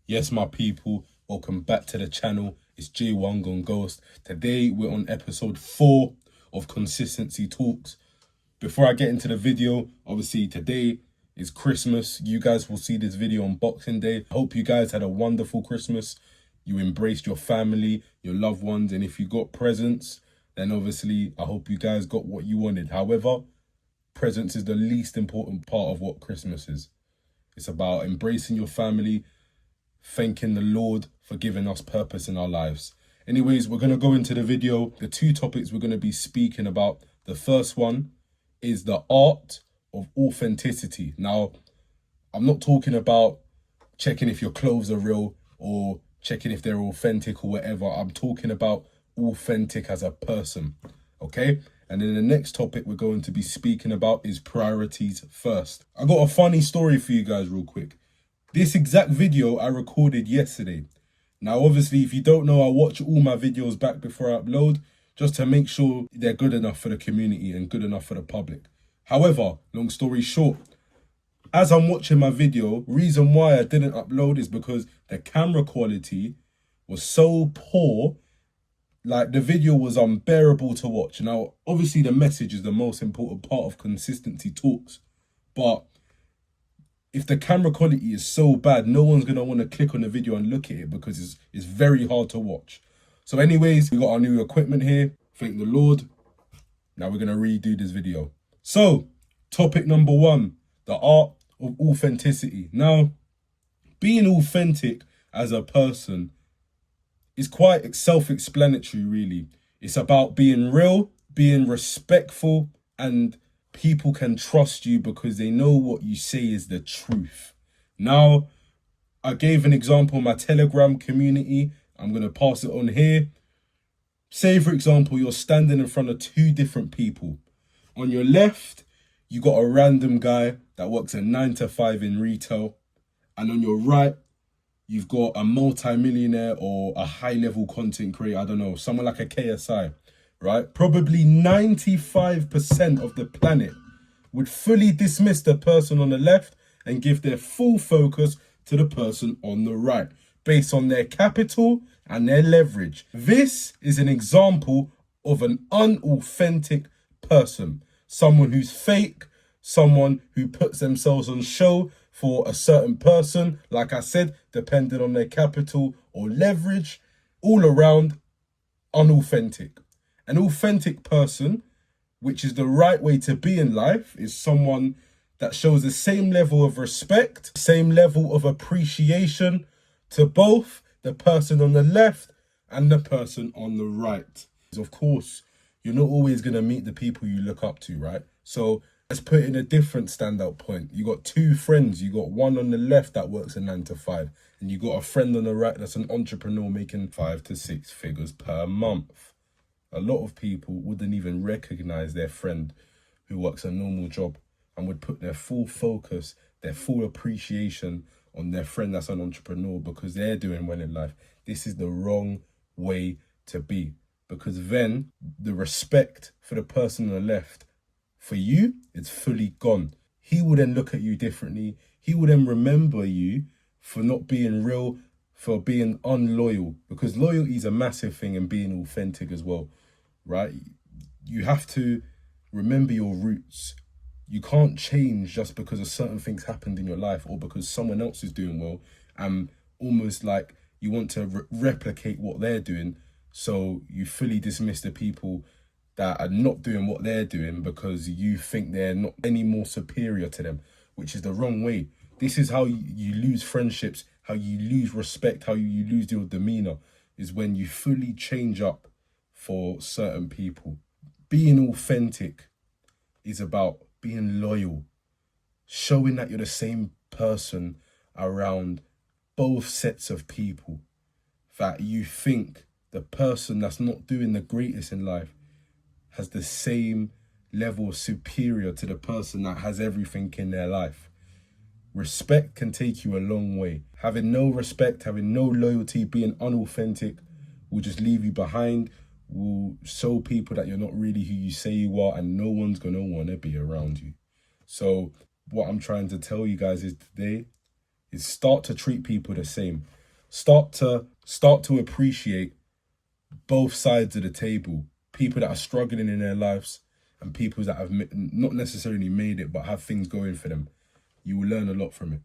Yes, my people, welcome back to the channel. It's J1 Gone Ghost. Today we're on episode 4 of Consistency Talks. Before I get into the video, obviously today is Christmas. You guys will see this video on Boxing Day. I hope you guys had a wonderful Christmas. You embraced your family, your loved ones, and if you got presents, then obviously I hope you guys got what you wanted. However, presents is the least important part of what Christmas is. It's about embracing your family, thanking the Lord for giving us purpose in our lives. Anyways, we're going to go into the video. The two topics we're going to be speaking about. The first one is the art of authenticity. Now, I'm not talking about checking if your clothes are real or checking if they're authentic or whatever. I'm talking about authentic as a person, okay? And then the next topic we're going to be speaking about is priorities first. I got a funny story for you guys real quick. This exact video I recorded yesterday. Now, obviously, if you don't know, I watch all my videos back before I upload just to make sure they're good enough for the community and good enough for the public. However, long story short, as I'm watching my video, reason why I didn't upload is because the camera quality was so poor, like the video was unbearable to watch. Now, obviously, the message is the most important part of Consistency Talks, but if the camera quality is so bad, no one's going to want to click on the video and look at it because it's very hard to watch. So anyways, we got our new equipment here. Thank the Lord. Now we're going to redo this video. So, topic number 1, the art of authenticity. Now, being authentic as a person is quite self-explanatory, really. It's about being real, being respectful, and people can trust you because they know what you say is the truth. Now, I gave an example in my Telegram community. I'm going to pass it on here. Say, for example, you're standing in front of 2 different people. On your left, you got a random guy that works a 9 to 5 in retail. And on your right, you've got a multi-millionaire or a high-level content creator, I don't know, someone like a KSI. Right? Probably 95% of the planet would fully dismiss the person on the left and give their full focus to the person on the right, based on their capital and their leverage. This is an example of an unauthentic person, someone who's fake, someone who puts themselves on show for a certain person, like I said, depending on their capital or leverage, all around unauthentic. An authentic person, which is the right way to be in life, is someone that shows the same level of respect, same level of appreciation to both the person on the left and the person on the right. Of course, you're not always going to meet the people you look up to, right? So let's put in a different standout point. You got 2 friends. You got one on the left that works a 9 to 5, and you got a friend on the right that's an entrepreneur making 5 to 6 figures per month. A lot of people wouldn't even recognize their friend who works a normal job and would put their full focus, their full appreciation on their friend that's an entrepreneur because they're doing well in life. This is the wrong way to be, because then the respect for the person on the left, for you, it's fully gone. He will then look at you differently. He will then remember you for not being real, for being unloyal, because loyalty is a massive thing in being authentic as well, right? You have to remember your roots. You can't change just because of certain things happened in your life or because someone else is doing well and almost like you want to replicate what they're doing. So you fully dismiss the people that are not doing what they're doing because you think they're not any more superior to them, which is the wrong way. This is how you lose friendships, how you lose respect, how you lose your demeanor, is when you fully change up for certain people. Being authentic is about being loyal, showing that you're the same person around both sets of people, that you think the person that's not doing the greatest in life has the same level of superior to the person that has everything in their life. Respect can take you a long way. Having no respect, having no loyalty, being unauthentic will just leave you behind, will show people that you're not really who you say you are, and no one's going to want to be around you. So what I'm trying to tell you guys is today is start to treat people the same. Start to appreciate both sides of the table. People that are struggling in their lives and people that have not necessarily made it but have things going for them. You will learn a lot from it.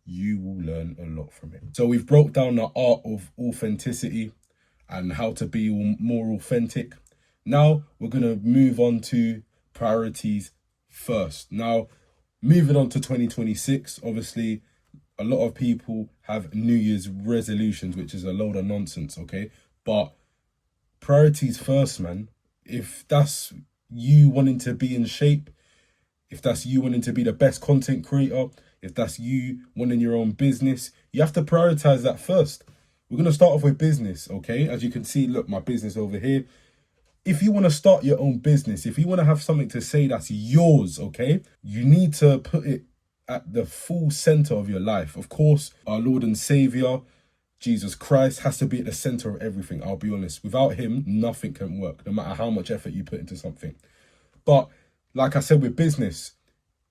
You will learn a lot from it. So we've broke down the art of authenticity and how to be more authentic. Now we're going to move on to priorities first. Now, moving on to 2026, obviously, a lot of people have New Year's resolutions, which is a load of nonsense, okay? But priorities first, man. If that's you wanting to be in shape, if that's you wanting to be the best content creator, if that's you wanting your own business, you have to prioritize that first. We're going to start off with business, okay? As you can see, look, my business over here. If you want to start your own business, if you want to have something to say that's yours, okay, you need to put it at the full center of your life. Of course, our Lord and Savior, Jesus Christ, has to be at the center of everything. I'll be honest. Without him, nothing can work, no matter how much effort you put into something. But like I said with business,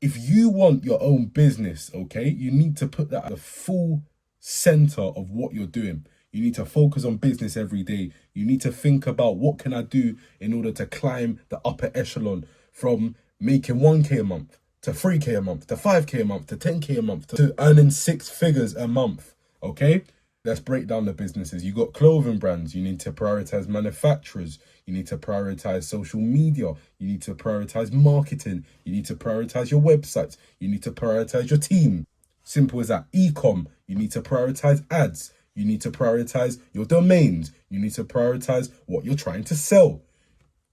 if you want your own business, okay, you need to put that at the full center of what you're doing. You need to focus on business every day. You need to think about what can I do in order to climb the upper echelon from making 1K a month to 3K a month to 5K a month to 10K a month to earning 6 figures a month, okay? Let's break down the businesses. You got clothing brands. You need to prioritize manufacturers. You need to prioritize social media. You need to prioritize marketing. You need to prioritize your websites. You need to prioritize your team. Simple as that. E-com, you need to prioritize ads. You need to prioritize your domains. You need to prioritize what you're trying to sell.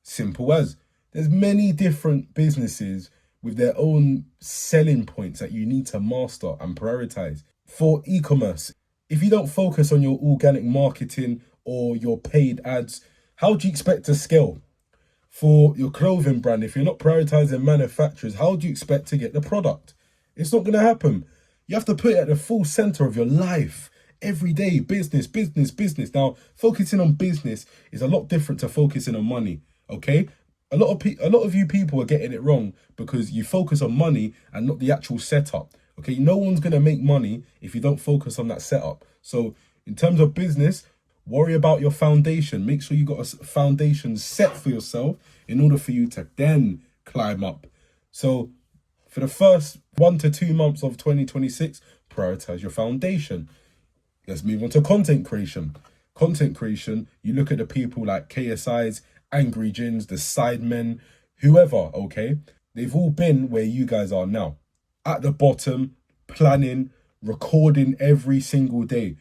Simple as. There's many different businesses with their own selling points that you need to master and prioritize. For e-commerce, if you don't focus on your organic marketing or your paid ads, how do you expect to scale? For your clothing brand, if you're not prioritizing manufacturers, how do you expect to get the product? It's not going to happen. You have to put it at the full center of your life. Every day, business, business, business. Now, focusing on business is a lot different to focusing on money, okay? A lot of you people are getting it wrong because you focus on money and not the actual setup. Okay, no one's going to make money if you don't focus on that setup. So in terms of business, worry about your foundation. Make sure you got a foundation set for yourself in order for you to then climb up. So for the first 1 to 2 months of 2026, prioritize your foundation. Let's move on to content creation. Content creation, you look at the people like KSIs, Angry Jins, the Sidemen, whoever, okay? They've all been where you guys are now. At the bottom, planning, recording every single day.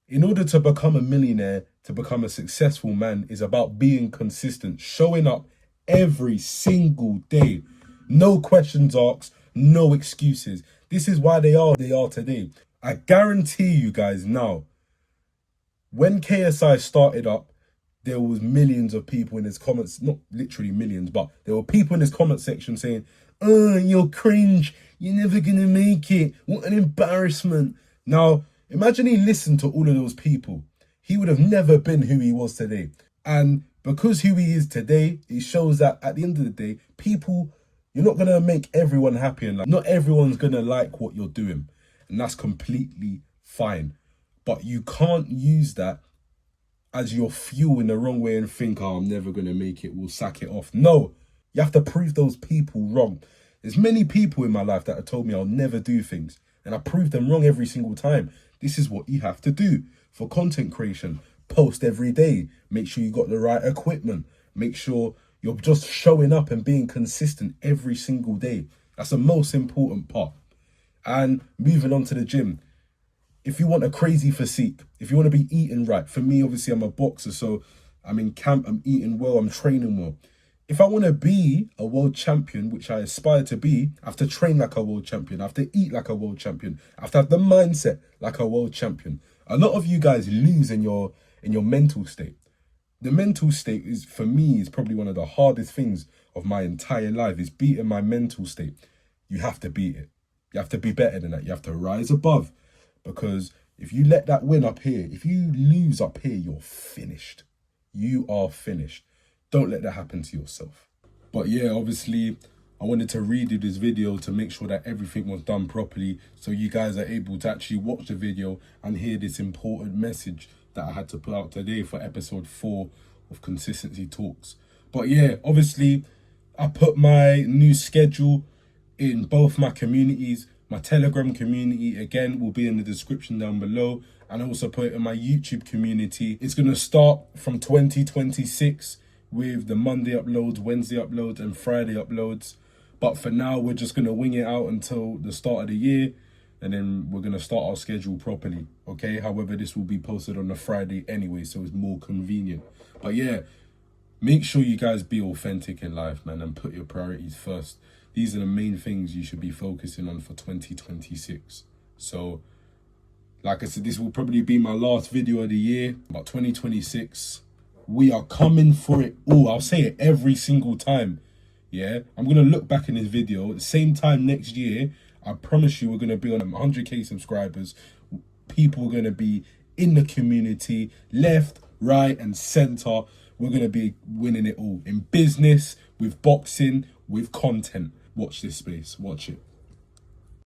In order to become a millionaire, to become a successful man, is about being consistent, showing up every single day. No questions asked, no excuses. This is why they are today. I guarantee you guys now, when KSI started up, there was millions of people in his comments, not literally millions, but there were people in his comment section saying, "Oh, you're cringe. You're never going to make it. What an embarrassment." Now, imagine he listened to all of those people. He would have never been who he was today. And because who he is today, it shows that at the end of the day, people, you're not going to make everyone happy in life. Not everyone's going to like what you're doing. And that's completely fine. But you can't use that as your fuel in the wrong way and think, "Oh, I'm never going to make it. We'll sack it off." No, you have to prove those people wrong. There's many people in my life that have told me I'll never do things. And I prove them wrong every single time. This is what you have to do for content creation. Post every day. Make sure you got the right equipment. Make sure you're just showing up and being consistent every single day. That's the most important part. And moving on to the gym. If you want a crazy physique, if you want to be eating right, for me, obviously, I'm a boxer, so I'm in camp, I'm eating well, I'm training well. If I want to be a world champion, which I aspire to be, I have to train like a world champion. I have to eat like a world champion. I have to have the mindset like a world champion. A lot of you guys lose in your mental state. The mental state is, for me, is probably one of the hardest things of my entire life, is beating my mental state. You have to beat it. You have to be better than that. You have to rise above. Because if you let that win up here, if you lose up here, you're finished. You are finished. Don't let that happen to yourself. But yeah, obviously, I wanted to redo this video to make sure that everything was done properly, so you guys are able to actually watch the video and hear this important message that I had to put out today for episode 4 of Consistency Talks. But yeah, obviously I put my new schedule in both my communities. My Telegram community, again, will be in the description down below, and I also put it in my YouTube community. It's going to start from 2026 with the Monday uploads, Wednesday uploads, and Friday uploads. But for now, we're just going to wing it out until the start of the year, and then we're going to start our schedule properly, okay? However, this will be posted on a Friday anyway, so it's more convenient. But yeah, make sure you guys be authentic in life, man, and put your priorities first. These are the main things you should be focusing on for 2026. So, like I said, this will probably be my last video of the year. But 2026, we are coming for it all. I'll say it every single time. Yeah, I'm going to look back in this video at the same time next year. I promise you we're going to be on 100k subscribers. People are going to be in the community, left, right, and center. We're going to be winning it all in business, with boxing, with content. Watch this space. Watch it.